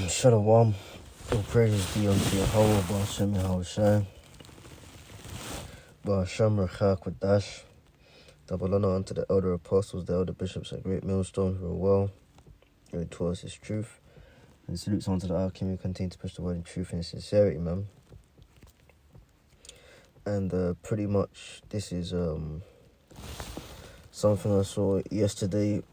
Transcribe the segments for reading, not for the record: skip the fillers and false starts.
Shalom. All praises be unto Yahweh, Ba'ashem Yahushai, Ba'ashem Rechak Wadash. Double honor unto the elder apostles, the elder bishops, and great millstones who are well, who taught us his truth. And salutes unto the alchemy who continue to push the word in truth and sincerity, man. And pretty much this is something I saw yesterday.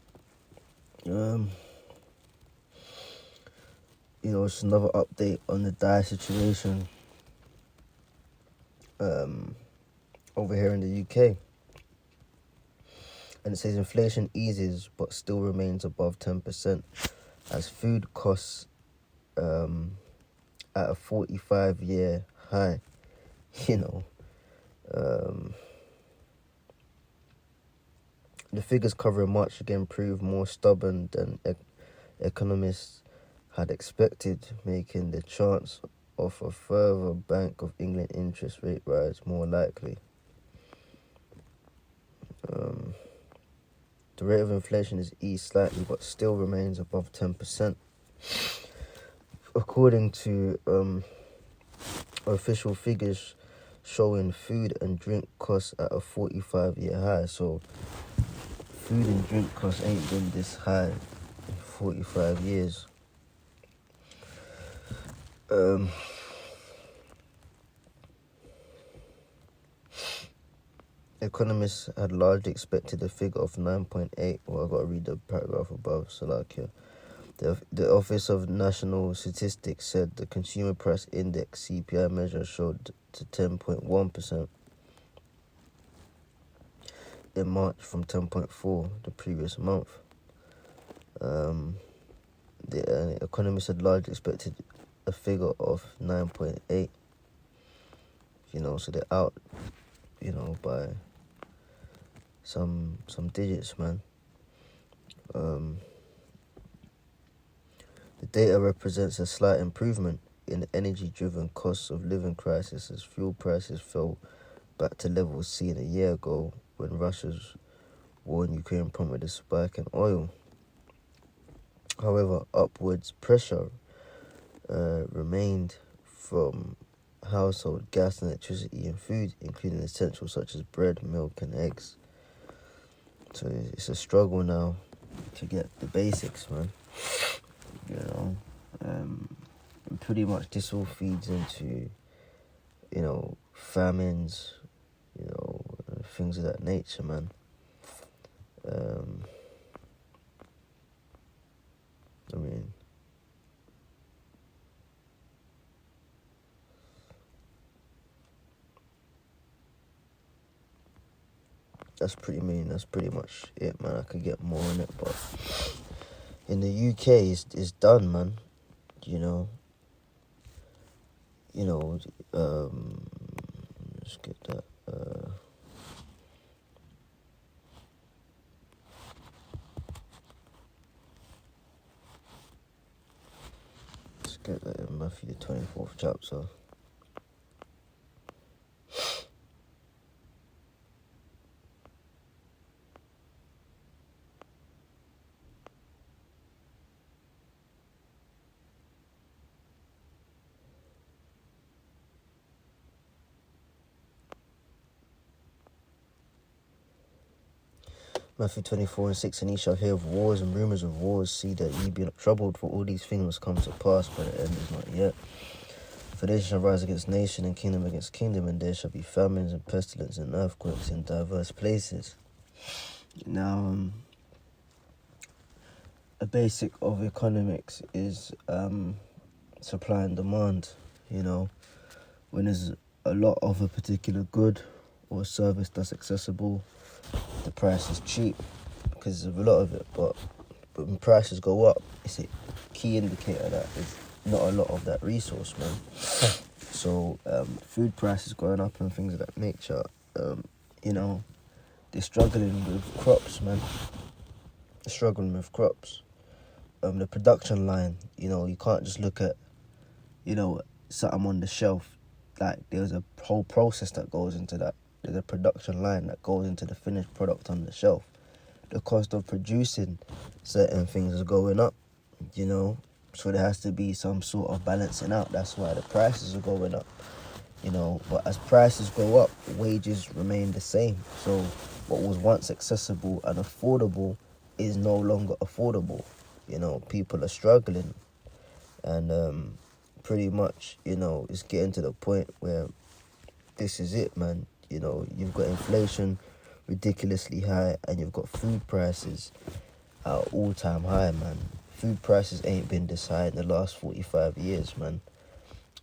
It's another update on the dire situation over here in the UK. And it says inflation eases but still remains above 10% as food costs at a 45-year high. The figures covering March again prove more stubborn than economists had expected, making the chance of a further Bank of England interest rate rise more likely. The rate of inflation is eased slightly but still remains above 10%. According to official figures showing food and drink costs at a 45-year high. So food and drink costs ain't been this high in 45 years. Economists had largely expected a figure of 9.8. Well, I've got to read the paragraph above, Salakia. The Office of National Statistics said the Consumer Price Index CPI measure showed to 10.1% in March from 10.4 the previous month. The economists had largely expected a figure of 9.8. So they're out, by some digits, man. The data represents a slight improvement in the energy-driven costs of living crisis as fuel prices fell back to levels seen a year ago when Russia's war in Ukraine prompted a spike in oil. However, upwards pressure remained from household gas and electricity and food, including essentials such as bread, milk, and eggs. So it's a struggle now to get the basics, man. And pretty much this all feeds into, famines, things of that nature, man. That's pretty much it, man. I could get more on it, but in the UK, it's done, man. Let's get that. Let's get that in Matthew the 24th chapter. Matthew 24:6, and ye shall hear of wars and rumours of wars. See that ye be not troubled, for all these things must come to pass, but the end is not yet. For nation shall rise against nation, and kingdom against kingdom, and there shall be famines and pestilence and earthquakes in diverse places. Now, a basic of economics is supply and demand. When there's a lot of a particular good or service that's accessible, the price is cheap because there's a lot of it, but when prices go up, it's a key indicator that there's not a lot of that resource, man. So food prices going up and things of that nature, they're struggling with crops, man. They're struggling with crops. The production line, you can't just look at, something on the shelf. Like, there's a whole process that goes into that. There's a production line that goes into the finished product on the shelf. The cost of producing certain things is going up, So there has to be some sort of balancing out. That's why the prices are going up, you know. But as prices go up, wages remain the same. So what was once accessible and affordable is no longer affordable. You know, people are struggling, and pretty much, you know, it's getting to the point where this is it, man. You know, you've got inflation ridiculously high, and you've got food prices at all-time high, man. Food prices ain't been this high in the last 45 years, man.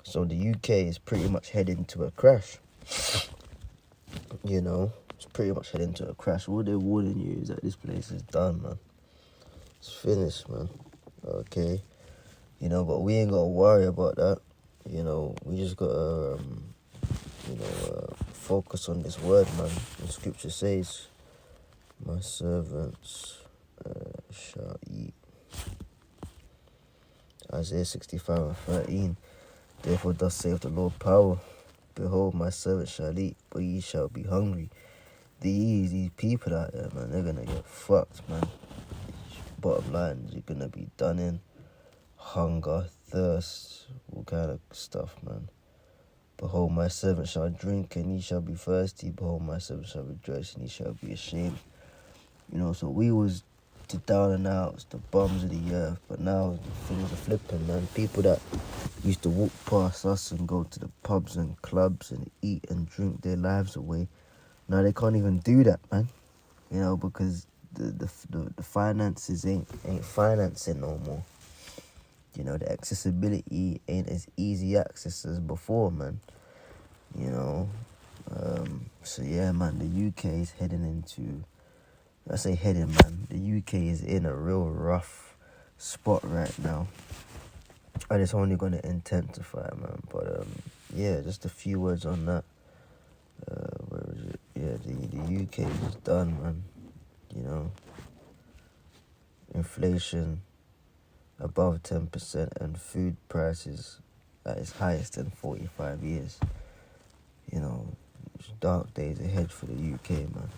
So the UK is pretty much heading to a crash. You know, it's pretty much heading to a crash. All they're warning you is that this place is done, man. It's finished, man. Okay. You know, but we ain't got to worry about that. You know, we just got to, focus on this word, man. The scripture says, my servants shall eat. Isaiah 65:13. Therefore thus saith the Lord power. Behold, my servant shall eat, but ye shall be hungry. These people out there, man, they're gonna get fucked, man. Bottom line, you're gonna be done in. Hunger, thirst, all kind of stuff, man. Behold, my servant shall drink, and he shall be thirsty. Behold, my servant shall rejoice, and he shall be ashamed. You know, so we was the down and outs, the bums of the earth, but now things are flipping, man. People that used to walk past us and go to the pubs and clubs and eat and drink their lives away, now they can't even do that, man. You know, because the finances ain't financing no more. You know, the accessibility ain't as easy access as before, man. You know, so yeah, man, the UK is heading into, I say heading, man, the UK is in a real rough spot right now. And it's only going to intensify, man. But, yeah, just a few words on that. Where is it? Yeah, the UK is done, man. You know, inflation above 10% and food prices at its highest in 45 years. You know, dark days ahead for the UK, man.